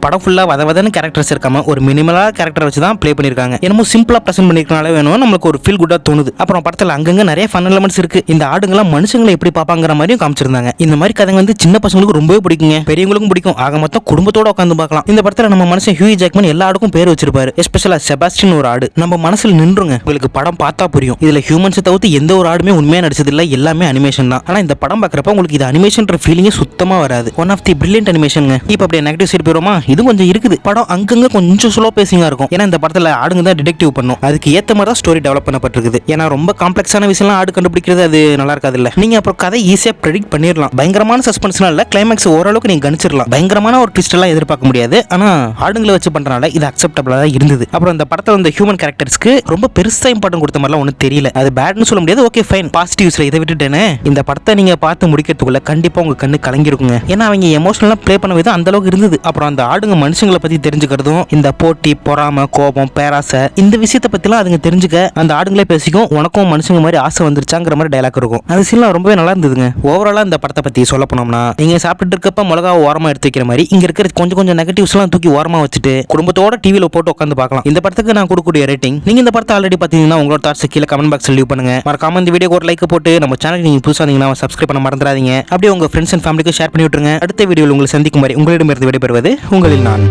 படம் ஃபுல்லா வதவதன்னு கேரக்டர்ஸ் இருக்காம ஒரு மினிமலா கேரக்டர் வச்சு தான் ப்ளே பண்ணிருக்காங்க. என்னமோ சிம்பிளா பிரசன்ட் பண்ணிருக்கனால வேணும் நம்மளுக்கு ஒரு ஃபீல் குட்டா தோணுது. அப்புறம் படத்துல அங்கங்க நிறைய ஃபன் எலிமெண்ட்ஸ் இருக்கு. இந்த ஆடுங்கலாம் மனுஷங்களை எப்படி பாப்பாங்கிற மாதிரியும் காமிச்சிருந்தாங்க. இந்த மாதிரி கதைங்க வந்து சின்ன பசங்களுக்கு ரொம்பவே பிடிக்குங்க, பெரியவங்களுக்கும் பிடிக்கும். ஆக மொத்தம் குடும்பத்தோட உட்காந்து பார்க்கலாம். இந்த படத்துல நம்ம மனுஷன் ஹியூ ஜாக்மன் எல்லா ஆடுக்கும் பேர் வச்சிருப்பாரு. எஸ்பெஷலா செபாஸ்டின் ஒரு ஆடு நம்ம மனசுல நின்றுங்க. உங்களுக்கு படம் பார்த்தா புரியும். இதுல ஹியூமன்ஸ் தவிர்த்து எந்த ஒரு ஆடுமே உண்மையா நடிச்சது இல்ல, எல்லாமே அனிமேஷன் தான். ஆனா இந்த படம் பார்க்கறப்ப உங்களுக்கு இது அனிமேஷன்ற ஃபீலிங்கே சுத்தமா வராது. ஒன் ஆஃப் தி பிரில்லியன்ட் அனிமேஷன்ங்க. இப்போ அப்படியே நெகட்டிவ் சைடு போறோமா, இது கொஞ்சம் இருக்குது. படம் அங்கங்க கொஞ்சம் ஸ்லோ பேசிங்கா இருக்கும். ஏன்னா இந்த படத்துல ஆடுங்க தான் டிடெக்டிவ் பண்ணும். அதுக்கு ஏத்த மாதிரி தான் ஸ்டோரி டெவலப் பண்ணப்பட்டிருக்குது. ஏன்னா ரொம்ப காம்ப்ளெக்ஸான விஷயம்லாம் ஆடு கண்டுபிடிக்கிறது அது நல்லா இருக்காது இல்ல. நீங்க அப்புறம் கதை ஈஸியா ப்ரெடிக்ட் பண்ணிடலாம். பயங்கரமான சஸ்பென்ஸ்னால இல்ல, கிளைமேக்ஸ் ஓரளவுக்கு நீங்க கணிச்சிடலாம். பயங்கரமான ஒரு ட்விஸ்ட் எல்லாம் எதிர்பார்க்க முடியாது. ஆனா ஆடுங்களை வச்சு பண்றனால இது அக்செப்டபிளா தான் இருந்தது. அப்புறம் இந்த படத்துல வந்து ஹியூமன் கேரக்டர்ஸ்க்கு ரொம்ப பெருசா இம்பார்ட்டன்ட் கொடுத்த மாதிரிலாம் ஒன்றும் தெரியல. அது பேட்னு சொல்ல முடியாது. ஓகே ஃபைன், பாசிட்டிவ்ஸ்ல இதை விட்டுட்டேனே. இந்த படத்தை நீங்க பார்த்து முடிக்கிறதுக்குள்ள கண்டிப்பா உங்க கண்ணு கலங்கிருக்குங்க. ஏன்னா அவங்க எமோஷனலா ப்ளே பண்ண விதம் அந்த அளவுக்கு இருந்தது. அப்புறம் அந்த ஆடுங்க மனுஷங்களை பத்தி தெரிஞ்சுக்கிறதும், இந்த போட்டி, பொறாம, கோபம், பேராசை, இந்த விஷயத்தை பத்திலாம் அதுங்க தெரிஞ்சுக்க அந்த ஆடுங்களே பேசிக்கும். உனக்கும் மனுஷங்க மாதிரி ஆசை வந்துருச்சாங்கிற மாதிரி டைலாக் இருக்கும். அது சீன்லாம் ரொம்பவே நல்லா இருந்ததுங்க. ஓவராலா இந்த படத்தை பத்தி சொல்ல போனோம்னா, நீங்க சாப்பிட்டு இருக்கப்ப மிளகா ஓரமா எடுத்து வைக்கிற மாதிரி இங்க இருக்கிற கொஞ்சம் நெகட்டிவ்ஸ் எல்லாம் தூக்கி ஓரமா வச்சுட்டு குடும்பத்தோட டிவில போட்டு உட்காந்து பார்க்கலாம். இந்த படத்துக்கு நான் கொடுக்கக்கூடிய ரேட்டிங். நீங்க இந்த படத்தை ஆல்ரெடி பாத்தீங்கன்னா உங்களோட தாட்ஸ் கீழே கமெண்ட் பாக்ஸ்ல லீவ் பண்ணுங்க. மறக்காம இந்த வீடியோக்கு ஒரு லைக் போட்டு நம்ம சேனலுக்கு நீங்க புதுசா இருந்தீங்கன்னா சப்ஸ்கிரைப் பண்ண மறந்துடாதீங்க. அப்படியே உங்க ஃப்ரெண்ட்ஸ் அண்ட் ஃபேமிலிக்கு ஷேர் பண்ணி விட்டுருங்க. அடுத்த வீடியோவில் உங்களை சந்திக்கும் வரை உங்களிடமிருந்து விடைபெறுவது உங்களில் நான்.